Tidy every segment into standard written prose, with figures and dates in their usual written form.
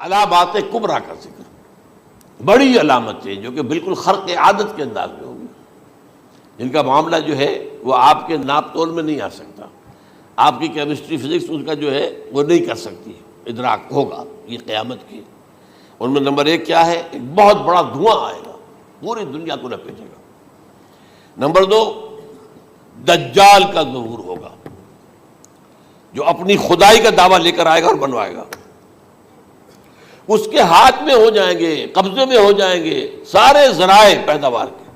علامات کبریٰ کا ذکر، بڑی علامتیں جو کہ بالکل خرق عادت کے انداز میں ہوگی، جن کا معاملہ جو ہے وہ آپ کے ناپ تول میں نہیں آ سکتا، آپ کی کیمسٹری فزکس ان کا جو ہے وہ نہیں کر سکتی، ادراک ہوگا یہ قیامت کی۔ ان میں نمبر ایک کیا ہے؟ ایک بہت بڑا دھواں آئے گا، پوری دنیا کو لپیٹے گا۔ نمبر دو، دجال کا ظہور ہوگا، جو اپنی خدائی کا دعویٰ لے کر آئے گا اور بنوائے گا۔ اس کے ہاتھ میں ہو جائیں گے، قبضے میں ہو جائیں گے سارے ذرائع پیداوار کے۔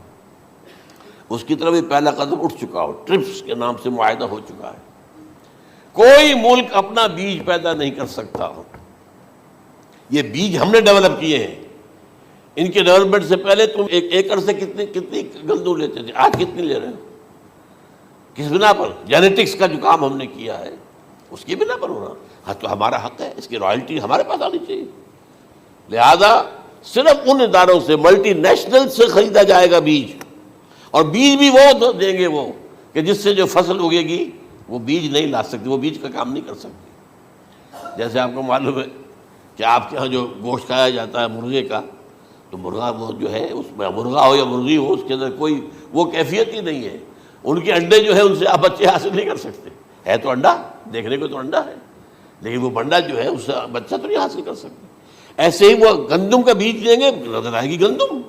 اس کی طرف پہلا قدم اٹھ چکا ہو، ٹرپس کے نام سے معاہدہ ہو چکا ہے۔ کوئی ملک اپنا بیج پیدا نہیں کر سکتا ہو، یہ بیج ہم نے ڈیولپ کیے ہیں۔ ان کے ڈیولپمنٹ سے پہلے تم ایک ایکڑ سے کتنی گندم لیتے تھے، آج کتنی لے رہے ہو؟ کس بنا پر؟ جینیٹکس کا جو کام ہم نے کیا ہے اس کی بنا پر ہو رہا۔ ہاں تو ہمارا حق ہے، اس کی رائلٹی ہمارے پاس آنی چاہیے۔ لہذا صرف ان اداروں سے، ملٹی نیشنل سے خریدا جائے گا بیج، اور بیج بھی وہ دیں گے وہ کہ جس سے جو فصل اگے گی وہ بیج نہیں لا سکتی، وہ بیج کا کام نہیں کر سکتی۔ جیسے آپ کو معلوم ہے کہ آپ کے ہاں جو گوشت کھایا جاتا ہے مرغے کا، تو مرغا وہ جو ہے اس میں مرغا ہو یا مرغی ہو، اس کے اندر کوئی وہ کیفیت ہی نہیں ہے۔ ان کے انڈے جو ہے ان سے آپ بچے حاصل نہیں کر سکتے، ہے تو انڈا، دیکھنے کو تو انڈا ہے، لیکن وہ بنڈا جو ہے اس سے بچہ تو نہیں حاصل کر سکتے۔ ایسے ہی وہ گندم کا بیج لیں گے، نظر آئے گی گندم،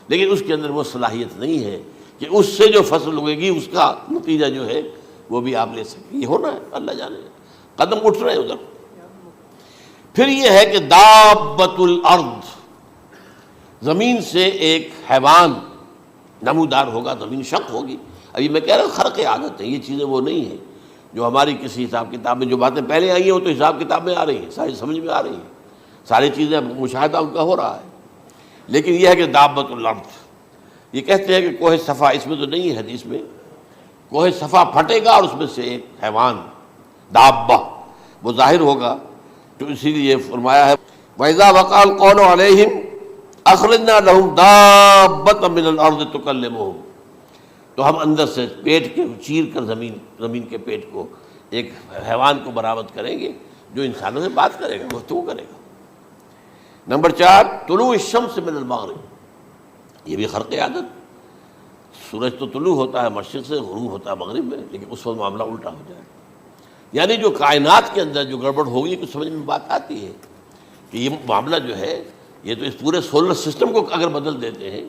لیکن اس کے اندر وہ صلاحیت نہیں ہے کہ اس سے جو فصل اگے گی اس کا نتیجہ جو ہے وہ بھی آپ لے سکیں۔ یہ ہونا ہے، اللہ جانے، قدم اٹھ رہے ہیں ادھر۔ پھر یہ ہے کہ دابۃ الارض، زمین سے ایک حیوان نمودار ہوگا، زمین شق ہوگی۔ ابھی میں کہہ رہا ہوں خرق عادت ہے، یہ چیزیں وہ نہیں ہیں جو ہماری کسی حساب کتاب میں جو باتیں پہلے آئی ہیں وہ تو حساب کتاب میں آ رہی ہیں، ساری سمجھ میں آ رہی ہیں، ساری چیزیں مشاہدہ ان کا ہو رہا ہے۔ لیکن یہ ہے کہ دابۃ الارض، یہ کہتے ہیں کہ کوہ صفا، اس میں تو نہیں ہے حدیث میں، کوہ صفا پھٹے گا اور اس میں سے ایک حیوان دابہ وہ ظاہر ہوگا، تو اسی لیے فرمایا ہے وَإِذَا وَقَعَ الْقَوْلُ عَلَيْهِمْ أَخْرَجْنَا لَهُمْ دَابَّةً مِّنَ الْأَرْضِ تُكَلِّمُهُمْ، تو ہم اندر سے پیٹ کے چیر کر زمین کے پیٹ کو ایک حیوان کو برآمد کریں گے جو انسانوں سے بات کرے گا، گفتگو کرے گا۔ نمبر 4، طلوع الشمس من المغرب، یہ بھی خرق عادت، سورج تو طلوع ہوتا ہے مشرق سے، غروب ہوتا ہے مغرب میں، لیکن اس وقت معاملہ الٹا ہو جائے، یعنی جو کائنات کے اندر جو گڑبڑ ہوگی کچھ سمجھ میں بات آتی ہے کہ یہ معاملہ جو ہے یہ تو اس پورے سولر سسٹم کو اگر بدل دیتے ہیں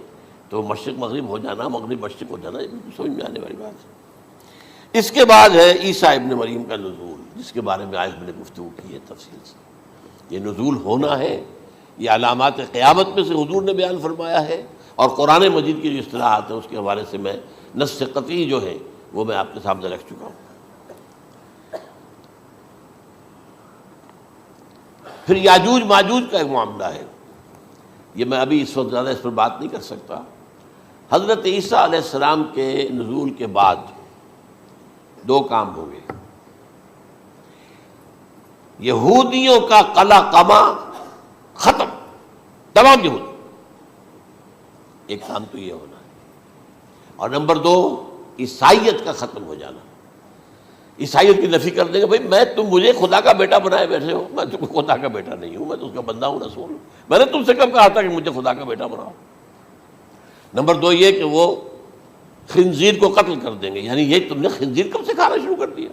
تو مشرق مغرب ہو جانا، مغرب مشرق ہو جانا، یہ سمجھ میں آنے والی بات ہے۔ اس کے بعد ہے عیسیٰ ابن مریم کا نزول، جس کے بارے میں آج میں نے گفتگو کی ہے تفصیل سے۔ یہ نزول ہونا ہے، یہ علامات قیامت میں سے حضور نے بیان فرمایا ہے، اور قرآن مجید کی جو اصطلاحات ہیں اس کے حوالے سے میں نص قطعی جو ہے وہ میں آپ کے سامنے رکھ چکا ہوں۔ پھر یاجوج ماجوج کا ایک معاملہ ہے، یہ میں ابھی اس وقت زیادہ اس پر بات نہیں کر سکتا۔ حضرت عیسیٰ علیہ السلام کے نزول کے بعد دو کام ہوں گے، یہودیوں کا قلع قمع ختم، تمام یہودی، ایک کام تو یہ ہونا ہے، اور نمبر 2 عیسائیت کا ختم ہو جانا۔ عیسائیت کی نفی کر دیں گے، بھائی تم مجھے خدا کا بیٹا بنائے بیٹھے ہو، میں تم خدا کا بیٹا نہیں ہوں، میں تو اس کا بندہ ہوں، رسول ہوں، میں نے تم سے کب کہا تھا کہ مجھے خدا کا بیٹا بناؤ۔ نمبر 2 یہ کہ وہ خنزیر کو قتل کر دیں گے، یعنی یہ تم نے خنزیر کب سے کھانا شروع کر دیا؟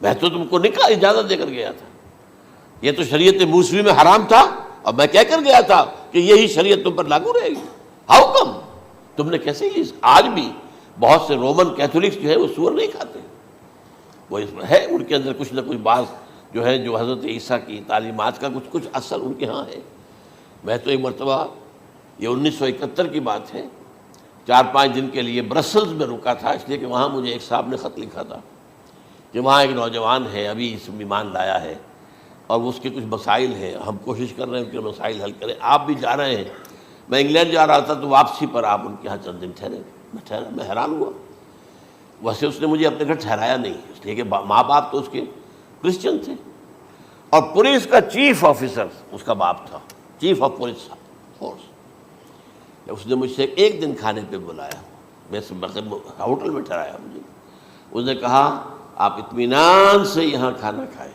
میں تو تم کو نکاح اجازت دے کر گیا تھا، یہ تو شریعت موسوی میں حرام تھا، اور میں کہہ کر گیا تھا کہ یہی شریعت تم پر لاگو رہے گی، ہاؤ کم تم نے کیسے یہ؟ آج بھی بہت سے رومن کیتھولکس جو ہے وہ سور نہیں کھاتے، وہ اس میں ہے ان کے اندر کچھ نہ کچھ بعض جو ہے جو حضرت عیسیٰ کی تعلیمات کا کچھ اثر ان کے ہاں ہے۔ میں تو ایک مرتبہ، یہ 1971 کی بات ہے، 4-5 دن کے لیے برسلز میں رکا تھا، اس لیے کہ وہاں مجھے ایک صاحب نے خط لکھا تھا کہ وہاں ایک نوجوان ہے، ابھی اس ایمان لایا ہے، اور اس کے کچھ مسائل ہیں، ہم کوشش کر رہے ہیں ان کے مسائل حل کریں، آپ بھی جا رہے ہیں۔ میں انگلینڈ جا رہا تھا تو واپسی پر آپ ان کے یہاں چند دن ٹھہرے، میں حیران ہوا، ویسے اس نے مجھے اپنے گھر ٹھہرایا نہیں، اس لیے کہ ماں باپ تو اس کے کرسچن تھے، اور پولیس کا چیف آفیسر اس کا باپ تھا، چیف آف پولیس فورس۔ اس نے مجھ سے ایک دن کھانے پہ بلایا، میں ہوٹل میں ٹھہرایا مجھے، اس نے کہا آپ اطمینان سے یہاں کھانا کھائیں،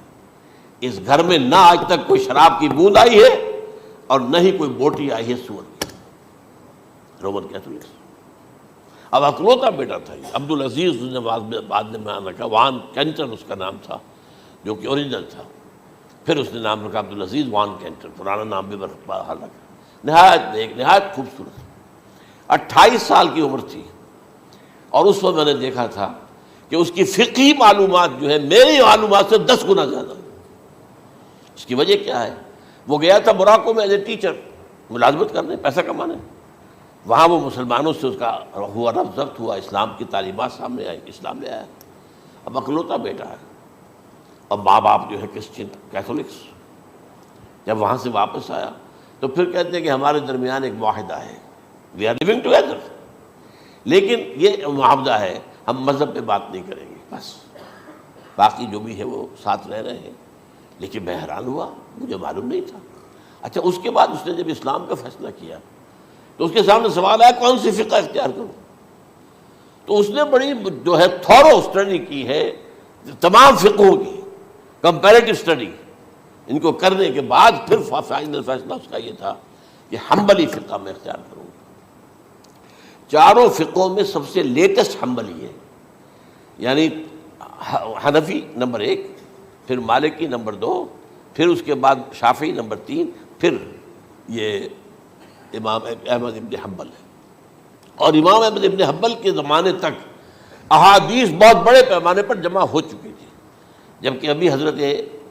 اس گھر میں نہ آج تک کوئی شراب کی بوند آئی ہے اور نہ ہی کوئی بوٹی آئی ہے سور کی. Roman Catholics. اب اکلوتا بیٹا تھا یہ عبدالعزیز، اس نے بعد میں نام رکھا، وان کینٹر اس کا نام تھا جو کہ اوریجنل تھا. پھر اس نے نام رکھا عبدالعزیز وان کینٹر، پرانا نام بھی بحال رکھا. نہایت نیک، نہایت خوبصورت. 28 سال کی عمر تھی اور اس وقت میں نے دیکھا تھا کہ اس کی فقہی معلومات جو ہے میری معلومات سے 10 گنا زیادہ. اس کی وجہ کیا ہے؟ وہ گیا تھا موراکو میں ایز اے ٹیچر ملازمت کرنے، پیسہ کمانے. وہاں وہ مسلمانوں سے اس کا ہوا رفع ضبط ہوا، اسلام کی تعلیمات سامنے آئی، اسلام لے آیا. اب اکلوتا بیٹا ہے اور ماں باپ جو ہے کرسچن کیتھولکس. جب وہاں سے واپس آیا تو پھر کہتے ہیں کہ ہمارے درمیان ایک معاہدہ ہے، وی آر لیونگ ٹوگیدر، لیکن یہ معاہدہ ہے ہم مذہب پہ بات نہیں کریں گے، بس باقی جو بھی ہے وہ ساتھ رہ رہے ہیں. لیکن میں حیران ہوا، مجھے معلوم نہیں تھا. اچھا اس کے بعد اس نے جب اسلام کا فیصلہ کیا تو اس کے سامنے سوال آیا کون سی فقہ اختیار کروں. تو اس نے بڑی جو ہے تھورو اسٹڈی کی ہے تمام فقہوں کی، کمپیریٹو اسٹڈی. ان کو کرنے کے بعد پھر فائنل فیصلہ اس کا یہ تھا کہ حنبلی فقہ میں اختیار کروں. چاروں فقہوں میں سب سے لیٹسٹ حنبلی ہے، یعنی حنفی نمبر 1، پھر مالکی نمبر 2، پھر اس کے بعد شافعی نمبر 3، پھر یہ امام احمد ابن حنبل ہے. اور امام احمد ابن حنبل کے زمانے تک احادیث بہت بڑے پیمانے پر جمع ہو چکی تھی، جبکہ ابھی حضرت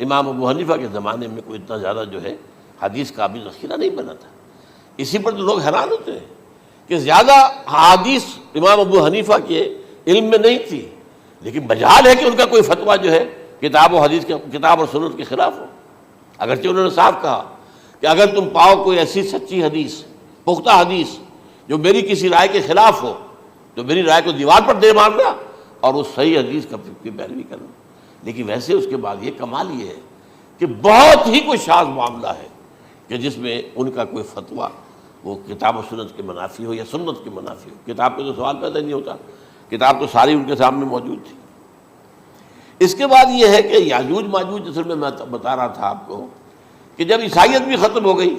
امام ابو حنیفہ کے زمانے میں کوئی اتنا زیادہ جو ہے حدیث کا بھی ذخیرہ نہیں بنا تھا. اسی پر تو لوگ حیران ہوتے ہیں کہ زیادہ حدیث امام ابو حنیفہ کے علم میں نہیں تھی، لیکن مجال ہے کہ ان کا کوئی فتویٰ جو ہے کتاب و حدیث کے، کتاب اور سنت کے خلاف ہو. اگرچہ انہوں نے صاف کہا کہ اگر تم پاؤ کوئی ایسی سچی حدیث، پختہ حدیث جو میری کسی رائے کے خلاف ہو تو میری رائے کو دیوار پر دے مارنا اور اس صحیح حدیث کی پیروی کرنا. لیکن ویسے اس کے بعد یہ کمال یہ ہے کہ بہت ہی کوئی شاذ معاملہ ہے کہ جس میں ان کا کوئی فتویٰ وہ کتاب و سنت کے منافی ہو یا سنت کے منافی ہو. کتاب پہ تو سوال پیدا نہیں ہوتا، کتاب تو ساری ان کے سامنے موجود تھی. اس کے بعد یہ ہے کہ یاجوج ماجوج، اصل میں بتا رہا تھا آپ کو کہ جب عیسائیت بھی ختم ہو گئی،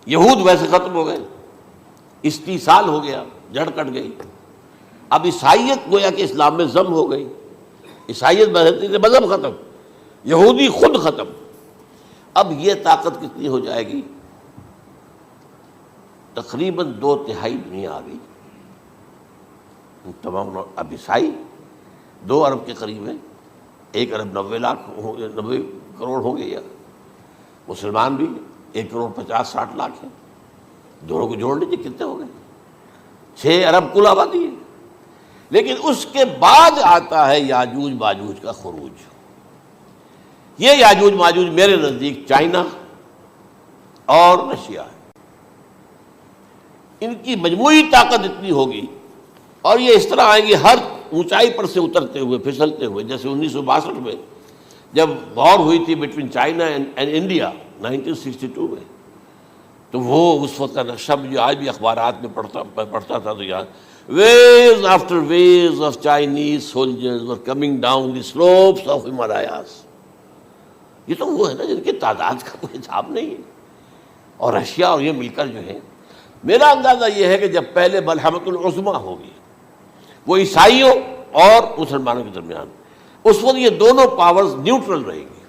یہود ویسے ختم ہو گئے، استیصال ہو گیا، جڑ کٹ گئی. اب عیسائیت گویا کہ اسلام میں ضم ہو گئی. عیسائیت مذہب ختم، یہودی خود ختم. اب یہ طاقت کتنی ہو جائے گی؟ تقریباً 2/3 دنیا آ گئی. تمام اب عیسائی 2 ارب کے قریب ہیں، 1 ارب 90 کروڑ ہوں گے، یا مسلمان بھی 1 کروڑ 50-60 لاکھ ہیں. دونوں کو جوڑ لیجیے کتنے ہو گئے؟ 6 ارب کل آبادی ہے. لیکن اس کے بعد آتا ہے یاجوج ماجوج کا خروج. یہ یاجوج ماجوج میرے نزدیک چائنا اور رشیا ہے. ان کی مجموعی طاقت اتنی ہوگی اور یہ اس طرح آئیں گے ہر اونچائی پر سے اترتے ہوئے، پھسلتے ہوئے. جیسے 1962 میں جب وار ہوئی تھی بٹوین چائنا اینڈ انڈیا 1962 میں، تو وہ اس وقت کا نقشہ مجھے آج بھی اخبارات میں پڑھتا تھا تو یاد، waves after waves of Chinese soldiers were coming down the slopes of Himalayas. یہ تو وہ ہے نا جن کی تعداد کا کوئی حساب نہیں ہے. اور رشیا اور یہ مل کر جو ہے، میرا اندازہ یہ ہے کہ جب پہلے ملحمۃ العظمیٰ ہوگی وہ عیسائیوں اور مسلمانوں کے درمیان، اس وقت یہ دونوں پاورز نیوٹرل رہیں گی.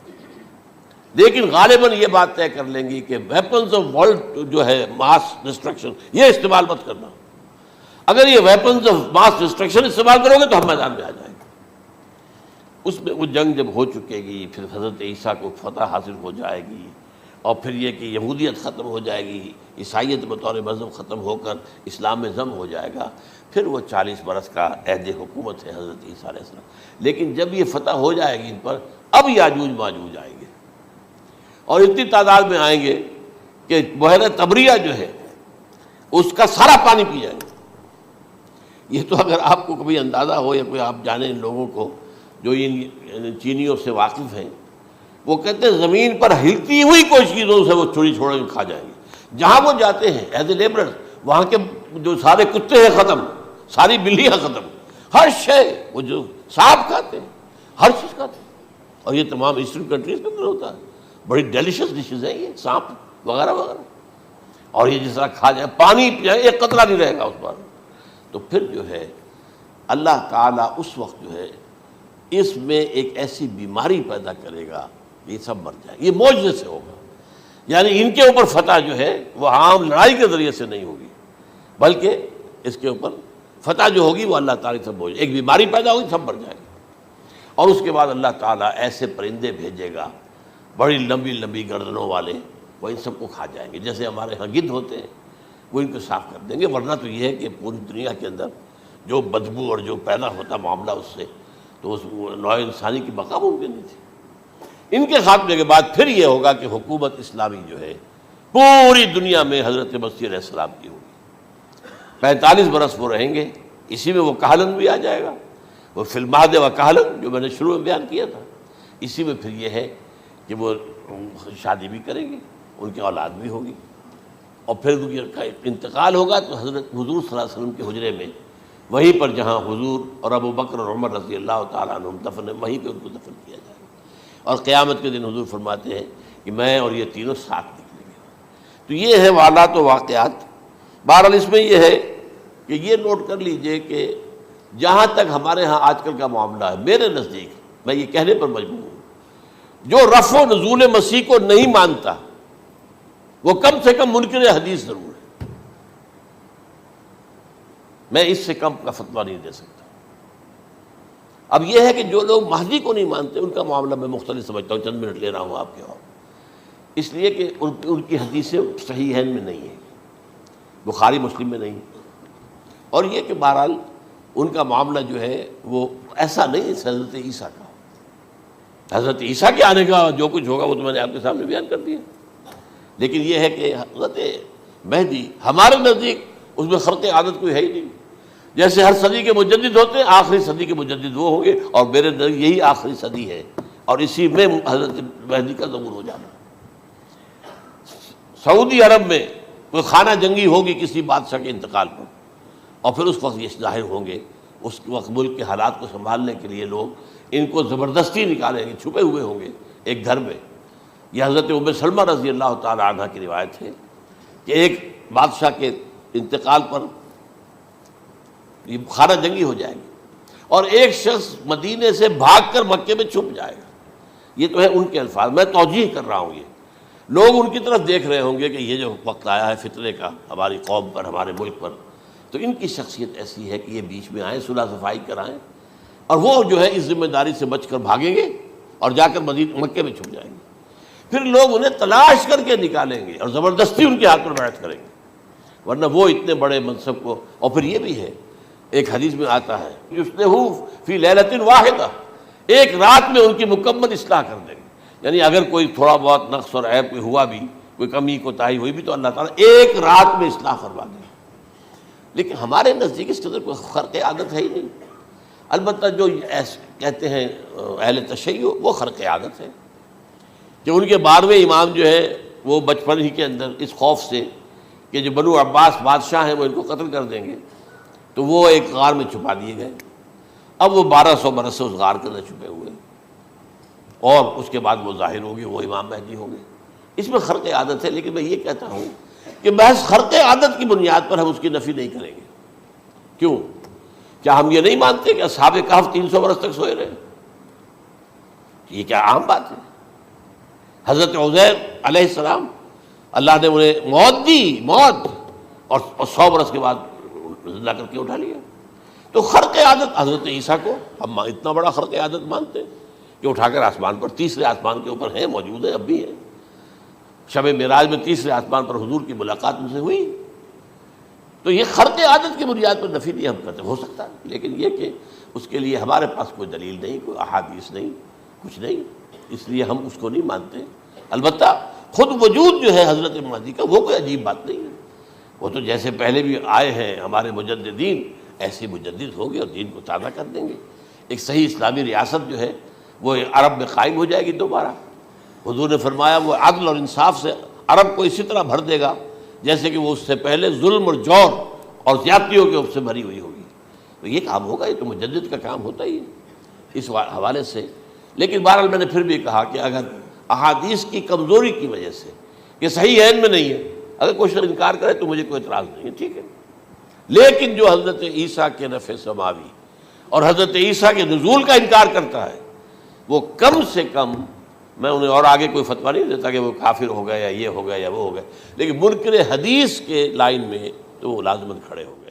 لیکن غالباً یہ بات طے کر لیں گی کہ ویپنز آف ورلڈ جو ہے ماس ڈسٹرکشن، یہ استعمال مت کرنا. اگر یہ ویپنز آف ماس ڈسٹرکشن استعمال کرو گے تو ہم میدان میں آ جائیں گے. اس میں وہ جنگ جب ہو چکے گی، پھر حضرت عیسیٰ کو فتح حاصل ہو جائے گی، اور پھر یہ کہ یہودیت ختم ہو جائے گی، عیسائیت بطور مذہب ختم ہو کر اسلام میں ضم ہو جائے گا. پھر وہ 40 برس کا عہد حکومت ہے حضرت عیسیٰ علیہ السلام. لیکن جب یہ فتح ہو جائے گی ان پر، اب یاجوج ماجوج آئیں گے اور اتنی تعداد میں آئیں گے کہ بحیرہ طبریہ جو ہے اس کا سارا پانی پی جائیں گے. یہ تو اگر آپ کو کبھی اندازہ ہو یا کوئی آپ جانیں ان لوگوں کو جو ان چینیوں سے واقف ہیں، وہ کہتے ہیں زمین پر ہلتی ہوئی کوئی چیزوں سے وہ چھوڑی چھوڑ کے کھا جائیں گے. جہاں وہ جاتے ہیں ایز اے لیبرر، وہاں کے جو سارے کتے ہیں ختم، ساری بلیاں ختم، ہر شے، وہ جو سانپ کھاتے ہیں، ہر چیز کھاتے ہیں. اور یہ تمام ایسٹرن کنٹریز کے اندر ہوتا ہے، بڑی ڈیلیشیس ڈشز ہیں یہ، سانپ وغیرہ وغیرہ، اور یہ جس طرح کھا جائے، پانی پیا ایک قطرہ نہیں رہے گا اس پر. تو پھر جو ہے اللہ تعالیٰ اس وقت جو ہے اس میں ایک ایسی بیماری پیدا کرے گا یہ سب مر جائیں. یہ معجزے سے ہوگا، یعنی ان کے اوپر فتح جو ہے وہ عام لڑائی کے ذریعے سے نہیں ہوگی، بلکہ اس کے اوپر فتح جو ہوگی وہ اللہ تعالیٰ سے بوجھ، ایک بیماری پیدا ہوگی سب مر جائے گا. اور اس کے بعد اللہ تعالیٰ ایسے پرندے بھیجے گا بڑی لمبی لمبی گردنوں والے، وہ ان سب کو کھا جائیں گے. جیسے ہمارے ہاں گدھ ہوتے ہیں وہ ان کو صاف کر دیں گے. ورنہ تو یہ ہے کہ پوری دنیا کے اندر جو بدبو اور جو پیدا ہوتا معاملہ اس سے، تو اس نوع انسانی کی بقا ممکن نہیں تھی. ان کے خاتمے کے بعد پھر یہ ہوگا کہ حکومت اسلامی جو ہے پوری دنیا میں حضرت مسیح علیہ السلام کی ہوگی. 45 برس وہ رہیں گے، اسی میں وہ کہلن بھی آ جائے گا، وہ فی المہد و کہلن جو میں نے شروع میں بیان کیا تھا. اسی میں پھر یہ ہے کہ وہ شادی بھی کریں گے، ان کی اولاد بھی ہوگی، اور پھر ان کا انتقال ہوگا تو حضرت حضور صلی اللہ علیہ وسلم کے حجرے میں، وہیں پر جہاں حضور اور ابو بکر اور عمر رضی اللہ تعالیٰ عنہم دفن ہیں، وہیں پہ ان کو دفن کیا جائے گا. اور قیامت کے دن حضور فرماتے ہیں کہ میں اور یہ تینوں ساتھ نکلیں گے. تو یہ ہے والات و واقعات. بہرحال اس میں یہ ہے کہ یہ نوٹ کر لیجئے کہ جہاں تک ہمارے ہاں آج کل کا معاملہ ہے، میرے نزدیک میں یہ کہنے پر مجبور ہوں، جو رفع و نزول مسیح کو نہیں مانتا وہ کم سے کم منکر حدیث ضرور ہے. میں اس سے کم کا فتویٰ نہیں دے سکتا. اب یہ ہے کہ جو لوگ مہدی کو نہیں مانتے ان کا معاملہ میں مختلف سمجھتا ہوں. چند منٹ لے رہا ہوں آپ کے اور اس لیے کہ ان کی حدیثیں صحیحین میں نہیں ہیں، بخاری مسلم میں نہیں. اور یہ کہ بہرحال ان کا معاملہ جو ہے وہ ایسا نہیں ہے حضرت عیسیٰ کا. حضرت عیسیٰ کے آنے کا جو کچھ ہوگا وہ تو میں نے آپ کے سامنے بیان کر دیا. لیکن یہ ہے کہ حضرت مہدی ہمارے نزدیک اس میں خرق عادت کوئی ہے ہی نہیں. جیسے ہر صدی کے مجدد ہوتے ہیں، آخری صدی کے مجدد وہ ہوں گے، اور میرے نزدیک یہی آخری صدی ہے، اور اسی میں حضرت مہدی کا ظہور ہو جانا. سعودی عرب میں کوئی خانہ جنگی ہوگی کسی بادشاہ کے انتقال پر، اور پھر اس وقت یہ ظاہر ہوں گے. اس وقت ملک کے حالات کو سنبھالنے کے لیے لوگ ان کو زبردستی نکالیں گے، چھپے ہوئے ہوں گے ایک گھر میں. یہ حضرت ام سلمہ رضی اللہ تعالی عنہ کی روایت ہے کہ ایک بادشاہ کے انتقال پر یہ خانہ جنگی ہو جائے گی، اور ایک شخص مدینے سے بھاگ کر مکے میں چھپ جائے گا. یہ تو ہے ان کے الفاظ، میں توجیہ کر رہا ہوں. یہ لوگ ان کی طرف دیکھ رہے ہوں گے کہ یہ جو وقت آیا ہے فتنے کا ہماری قوم پر، ہمارے ملک پر، تو ان کی شخصیت ایسی ہے کہ یہ بیچ میں آئیں، صلح صفائی کرائیں، اور وہ جو ہے اس ذمہ داری سے بچ کر بھاگیں گے اور جا کر مکے میں چھپ جائیں گے. پھر لوگ انہیں تلاش کر کے نکالیں گے اور زبردستی ان کے ہاتھ پر بیعت کریں گے، ورنہ وہ اتنے بڑے منصب کو. اور پھر یہ بھی ہے، ایک حدیث میں آتا ہے یصلحو فی لیلۃ واحدہ، ایک رات میں ان کی مکمل اصلاح کر دیں گے. یعنی اگر کوئی تھوڑا بہت نقص اور عیب کوئی ہوا بھی، کوئی کمی کوتاہی ہوئی بھی، تو اللہ تعالیٰ ایک رات میں اصلاح کروا دیں. لیکن ہمارے نزدیک اس قدر کوئی خرق عادت ہے ہی نہیں. البتہ جو کہتے ہیں اہل تشیع، وہ خرق عادت ہے کہ ان کے 12ویں امام جو ہے وہ بچپن ہی کے اندر اس خوف سے کہ جو بنو عباس بادشاہ ہیں وہ ان کو قتل کر دیں گے، تو وہ ایک غار میں چھپا دیے گئے. اب وہ 1200 برس سے اس غار کے اندر چھپے ہوئے، اور اس کے بعد وہ ظاہر ہوگی، وہ امام مہدی ہوں گے. اس میں خرق عادت ہے. لیکن میں یہ کہتا ہوں کہ محض خرق عادت کی بنیاد پر ہم اس کی نفی نہیں کریں گے. کیوں؟ کیا ہم یہ نہیں مانتے کہ اصحاب کہف 300 برس تک سوئے رہے؟ یہ کیا عام بات ہے؟ حضرت عزیر علیہ السلام اللہ نے انہیں موت دی، موت، اور 100 برس کے بعد زندہ کر کے اٹھا لیا. تو خرق عادت حضرت عیسیٰ کو ہم اتنا بڑا خرق عادت مانتے ہیں کہ اٹھا کر آسمان پر، تیسرے آسمان کے اوپر ہیں، موجود ہیں، اب بھی ہیں. شب معراج میں تیسرے آسمان پر حضور کی ملاقات ان سے ہوئی. تو یہ خرق عادت کی بنیاد پر نفی نہیں ہم کرتے. ہو سکتا ہے، لیکن یہ کہ اس کے لیے ہمارے پاس کوئی دلیل نہیں، کوئی احادیث نہیں، کچھ نہیں، اس لیے ہم اس کو نہیں مانتے. البتہ خود وجود جو ہے حضرت مہدی کا وہ کوئی عجیب بات نہیں ہے. وہ تو جیسے پہلے بھی آئے ہیں ہمارے مجددین، ایسے مجدد ہوں گے اور دین کو تازہ کر دیں گے. ایک صحیح اسلامی ریاست جو ہے وہ عرب میں قائم ہو جائے گی دوبارہ. حضور نے فرمایا وہ عدل اور انصاف سے عرب کو اسی طرح بھر دے گا جیسے کہ وہ اس سے پہلے ظلم اور جور اور زیادتیوں کے سے بھری ہوئی ہوگی. تو یہ کام ہوگا، یہ تو مجدد کا کام ہوتا ہی ہے. اس حوالے سے لیکن بہرحال میں نے پھر بھی کہا کہ اگر احادیث کی کمزوری کی وجہ سے یہ صحیح عین میں نہیں ہے، اگر کوئی شخص انکار کرے تو مجھے کوئی اعتراض نہیں ہے، ٹھیک ہے، لیکن جو حضرت عیسیٰ کے نفع سماوی اور حضرت عیسیٰ کے نزول کا انکار کرتا ہے وہ کم سے کم، میں انہیں اور آگے کوئی فتویٰ نہیں دیتا کہ وہ کافر ہو گئے یا یہ ہو گیا یا وہ ہو گیا، لیکن منکر حدیث کے لائن میں تو وہ لازماً کھڑے ہو گئے۔